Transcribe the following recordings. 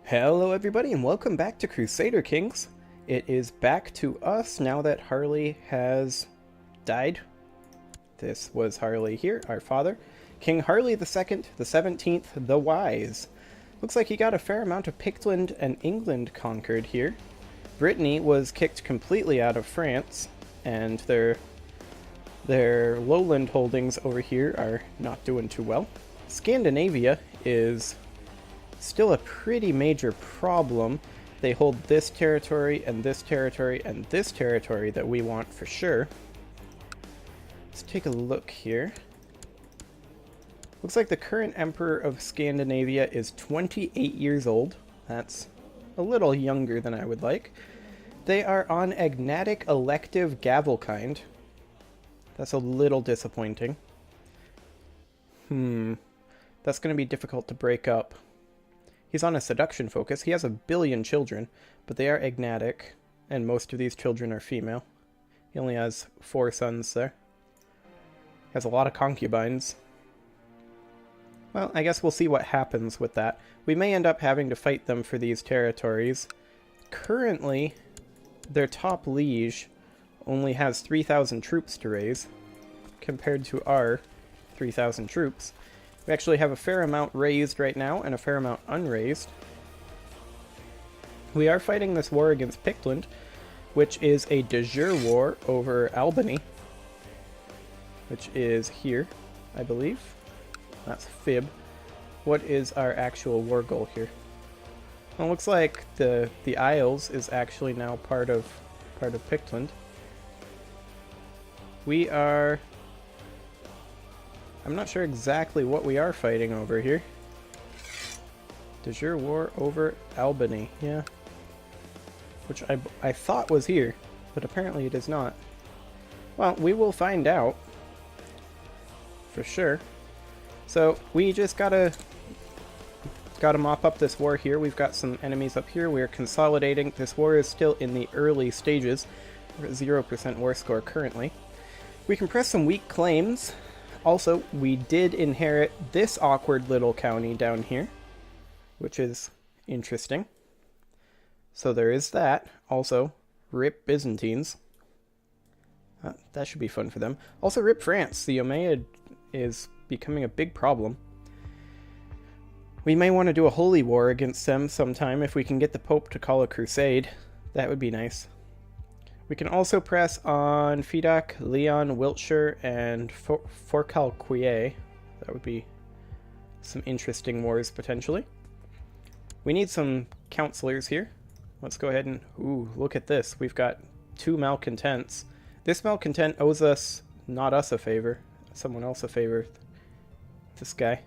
Hello everybody and welcome back to Crusader Kings. It is back to us now that Harley has died. This was Harley here, our father. King Harley II, the 17th, the Wise. Looks like he got a fair amount of Pictland and England conquered here. Brittany was kicked completely out of France, and their lowland holdings over here are not doing too well. Scandinavia is still a pretty major problem. They hold this territory and this territory and this territory that we want for sure. Let's take a look here. Looks like the current emperor of Scandinavia is 28 years old. That's a little younger than I would like. They are on agnatic elective Gavelkind. That's a little disappointing. That's going to be difficult to break up. He's on a seduction focus. He has 1 billion children, but they are agnatic, and most of these children are female. He only has 4 sons there. Has a lot of concubines. Well, I guess we'll see what happens with that. We may end up having to fight them for these territories. Currently, their top liege only has 3,000 troops to raise, compared to our 3,000 troops. We actually have a fair amount raised right now and a fair amount unraised. We are fighting this war against Pictland, which is a de jure war over Albany, which is here, I believe. That's fib. What is our actual war goal here? Well, it looks like the Isles is actually now part of Pictland. We are... I'm not sure exactly what we are fighting over here. De jure war over Albany, yeah. Which I thought was here, but apparently it is not. Well, we will find out. For sure. So, we just gotta mop up this war here. We've got some enemies up here. We're consolidating. This war is still in the early stages. We're at 0% war score currently. We can press some weak claims. Also, we did inherit this awkward little county down here, which is interesting. So there is that. Also, rip Byzantines. That should be fun for them. Also, rip France. The Umayyad is becoming a big problem. We may want to do a holy war against them sometime if we can get the Pope to call a crusade. That would be nice. We can also press on Fidac, Leon, Wiltshire, and Forcalquier. That would be some interesting wars, potentially. We need some counselors here. Let's go ahead and... Ooh, look at this. We've got 2 malcontents. This malcontent owes us, not us a favor, someone else a favor. This guy.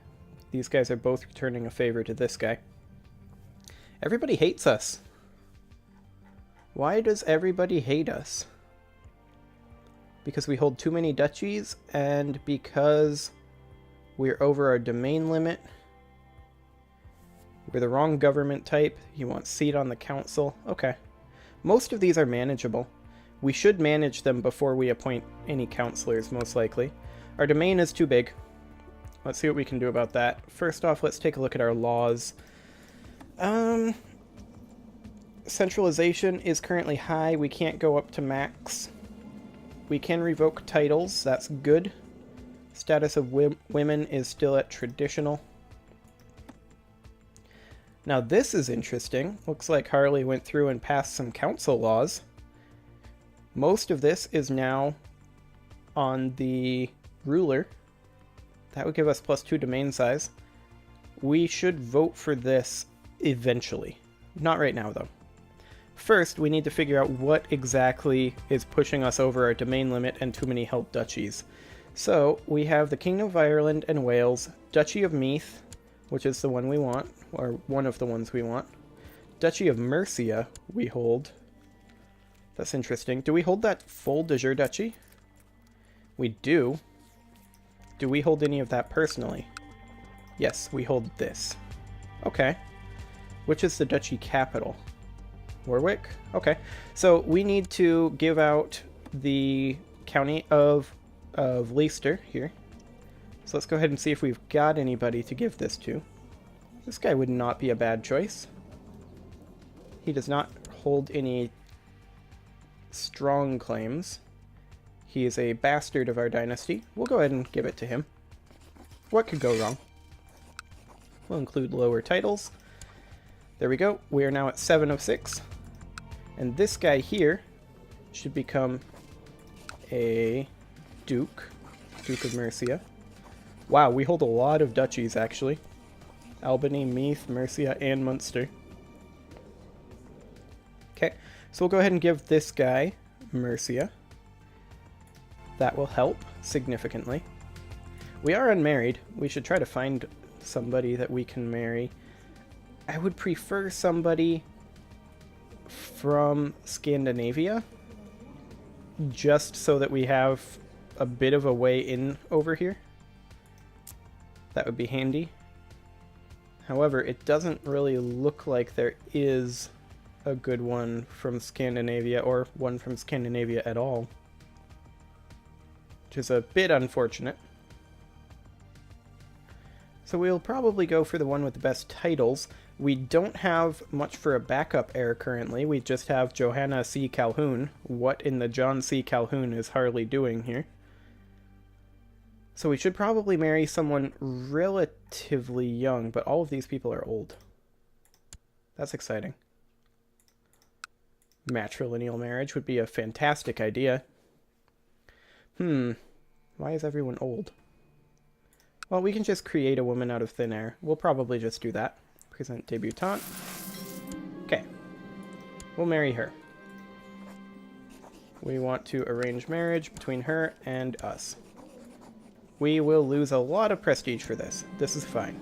These guys are both returning a favor to this guy. Everybody hates us. Why does everybody hate us? Because we hold too many duchies and because we're over our domain limit. We're the wrong government type. You want seat on the council. Okay. Most of these are manageable. We should manage them before we appoint any councilors, most likely. Our domain is too big. Let's see what we can do about that. First off, let's take a look at our laws. Centralization is currently high. We can't go up to max. We can revoke titles. That's good. Status of women is still at traditional. Now this is interesting. Looks like Harley went through and passed some council laws. Most of this is now on the ruler. That would give us +2 domain size. We should vote for this eventually. Not right now, though. First, we need to figure out what exactly is pushing us over our domain limit and too many held duchies. So, we have the Kingdom of Ireland and Wales, Duchy of Meath, which is the one we want, or one of the ones we want. Duchy of Mercia we hold. That's interesting. Do we hold that full de jure duchy? We do. Do we hold any of that personally? Yes, we hold this. Okay. Which is the duchy capital? Warwick? Okay. So we need to give out the county of Leicester here. So let's go ahead and see if we've got anybody to give this to. This guy would not be a bad choice. He does not hold any strong claims. He is a bastard of our dynasty. We'll go ahead and give it to him. What could go wrong? We'll include lower titles. There we go. We are now at 7 of 6. And this guy here should become a duke. Duke of Mercia. Wow, we hold a lot of duchies, actually. Albany, Meath, Mercia, and Munster. Okay, so we'll go ahead and give this guy Mercia. That will help significantly. We are unmarried. We should try to find somebody that we can marry. I would prefer somebody from Scandinavia, just so that we have a bit of a way in over here. That would be handy. However, it doesn't really look like there is a good one from Scandinavia, or one from Scandinavia at all, which is a bit unfortunate. So we'll probably go for the one with the best titles. We don't have much for a backup heir currently. We just have Johanna C. Calhoun. What in the John C. Calhoun is Harley doing here? So we should probably marry someone relatively young, but all of these people are old. That's exciting. Matrilineal marriage would be a fantastic idea. Why is everyone old? Well, we can just create a woman out of thin air. We'll probably just do that. Present debutante. Okay. We'll marry her. We want to arrange marriage between her and us. We will lose a lot of prestige for this. This is fine.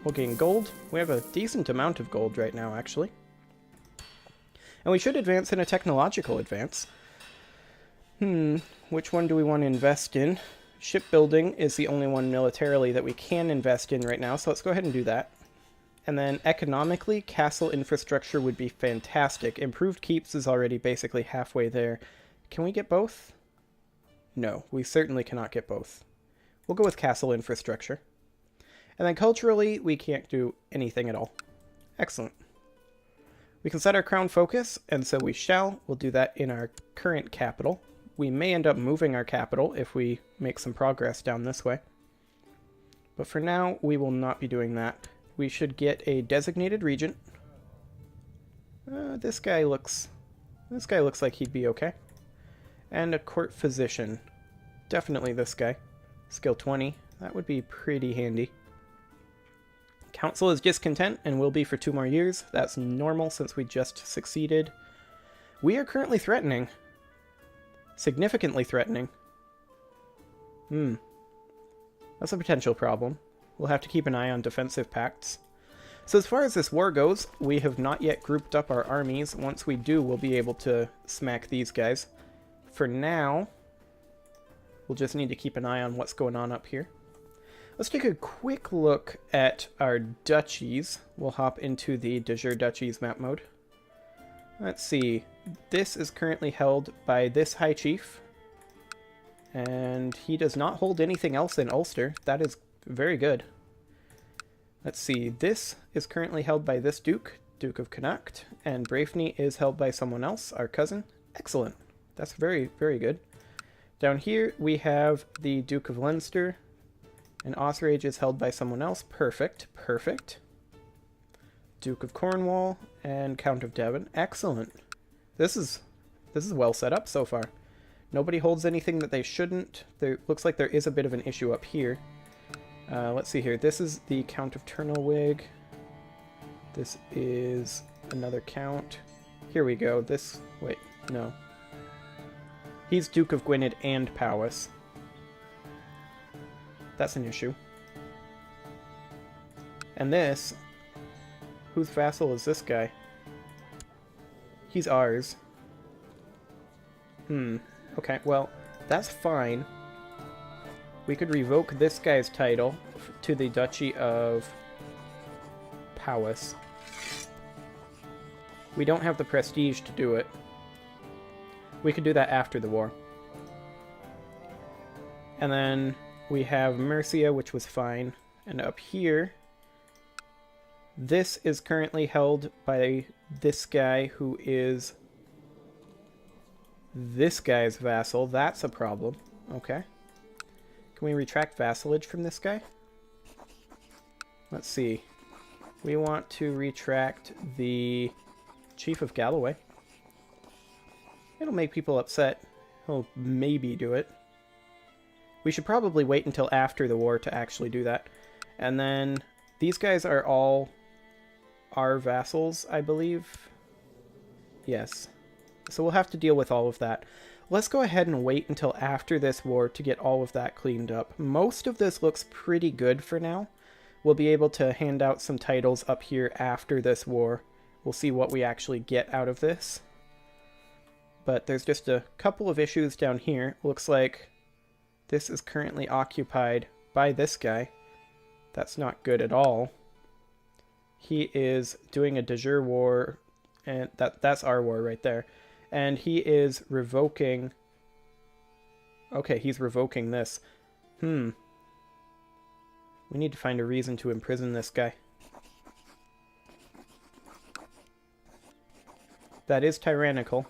We'll gain gold. We have a decent amount of gold right now, actually. And we should advance in a technological advance. Which one do we want to invest in? Shipbuilding is the only one militarily that we can invest in right now, so let's go ahead and do that. And then economically, castle infrastructure would be fantastic. Improved keeps is already basically halfway there. Can we get both? No, we certainly cannot get both. We'll go with castle infrastructure. And then culturally, we can't do anything at all. Excellent. We can set our crown focus, and so we shall. We'll do that in our current capital. We may end up moving our capital if we make some progress down this way. But for now, we will not be doing that. We should get a designated regent. This guy looks like he'd be okay. And a court physician. Definitely this guy. Skill 20. That would be pretty handy. Council is discontent and will be for 2 more years. That's normal since we just succeeded. We are currently threatening. Significantly threatening. That's a potential problem. We'll have to keep an eye on defensive pacts. So as far as this war goes, we have not yet grouped up our armies. Once we do, we'll be able to smack these guys. For now, we'll just need to keep an eye on what's going on up here. Let's take a quick look at our duchies. We'll hop into the de jure duchies map mode. Let's see. This is currently held by this High Chief. And he does not hold anything else in Ulster. That is very good. Let's see. This is currently held by this Duke, Duke of Connacht. And Braefney is held by someone else, our cousin. Excellent. That's very, very good. Down here we have the Duke of Leinster. And Osrage is held by someone else. Perfect. Perfect. Duke of Cornwall and Count of Devon. Excellent. This is well set up so far. Nobody holds anything that they shouldn't. There looks like there is a bit of an issue up here. Let's see here. This is the Count of Turnelwig. This is another count. Here we go. This... Wait, no. He's Duke of Gwynedd and Powys. That's an issue. And this... Whose vassal is this guy? He's ours. Okay, well, that's fine. We could revoke this guy's title to the Duchy of Powys. We don't have the prestige to do it. We could do that after the war. And then we have Mercia, which was fine. And up here, This is currently held by this guy who is this guy's vassal. That's a problem. Okay. Can we retract vassalage from this guy? Let's see. We want to retract the Chief of Galloway. It'll make people upset. He'll maybe do it. We should probably wait until after the war to actually do that. And then these guys are all our vassals, I believe. Yes. So we'll have to deal with all of that. Let's go ahead and wait until after this war to get all of that cleaned up. Most of this looks pretty good for now. We'll be able to hand out some titles up here after this war. We'll see what we actually get out of this. But there's just a couple of issues down here. Looks like this is currently occupied by this guy. That's not good at all. He is doing a de jure war, and that's our war right there. And he is revoking... Okay, he's revoking this. We need to find a reason to imprison this guy. That is tyrannical.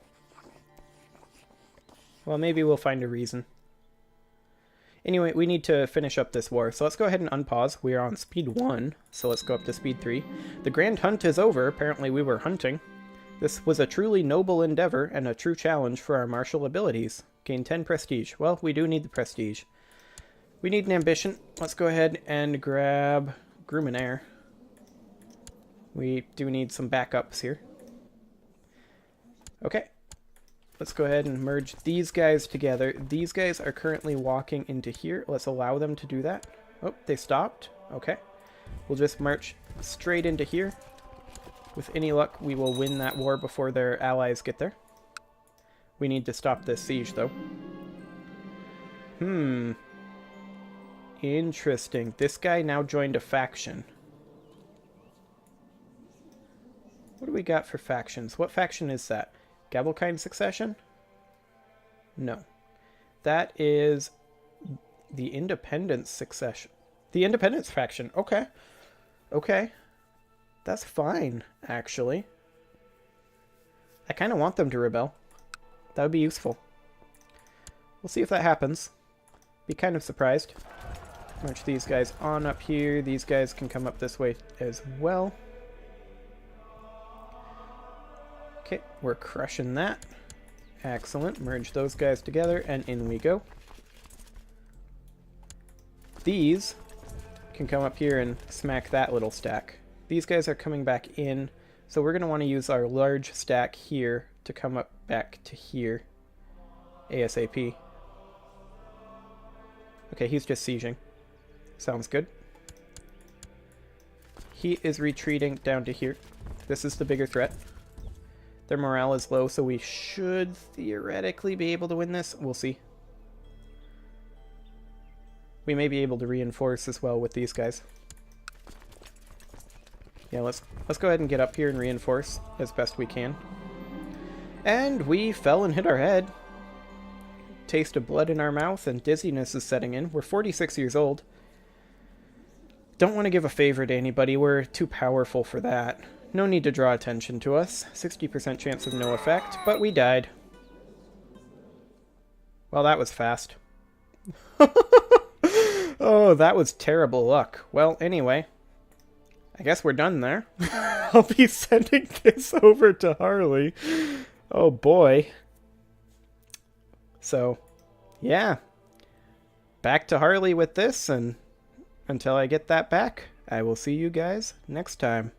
Well, maybe we'll find a reason. Anyway, we need to finish up this war, so let's go ahead and unpause. We are on speed 1, so let's go up to speed 3. The grand hunt is over. Apparently we were hunting. This was a truly noble endeavor and a true challenge for our martial abilities. Gain 10 prestige. Well, we do need the prestige. We need an ambition. Let's go ahead and grab Gruminaire. We do need some backups here. Okay. Let's go ahead and merge these guys together. These guys are currently walking into here. Let's allow them to do that. Oh, they stopped. Okay. We'll just march straight into here. With any luck, we will win that war before their allies get there. We need to stop this siege, though. Interesting. This guy now joined a faction. What do we got for factions? What faction is that? Gavelkind Succession? No. That is the Independence Succession. The Independence faction. Okay. Okay. That's fine, actually. I kind of want them to rebel. That would be useful. We'll see if that happens. Be kind of surprised. March these guys on up here. These guys can come up this way as well. Okay, we're crushing that. Excellent. Merge those guys together, and in we go. These can come up here and smack that little stack. These guys are coming back in, so we're going to want to use our large stack here to come up back to here. ASAP. Okay, he's just sieging. Sounds good. He is retreating down to here. This is the bigger threat. Their morale is low, so we should theoretically be able to win this. We'll see. We may be able to reinforce as well with these guys. Yeah, let's go ahead and get up here and reinforce as best we can. And we fell and hit our head. Taste of blood in our mouth and dizziness is setting in. We're 46 years old. Don't want to give a favor to anybody. We're too powerful for that. No need to draw attention to us. 60% chance of no effect, but we died. Well, that was fast. Oh, that was terrible luck. Well, anyway, I guess we're done there. I'll be sending this over to Harley. Oh, boy. So, yeah. Back to Harley with this, and until I get that back, I will see you guys next time.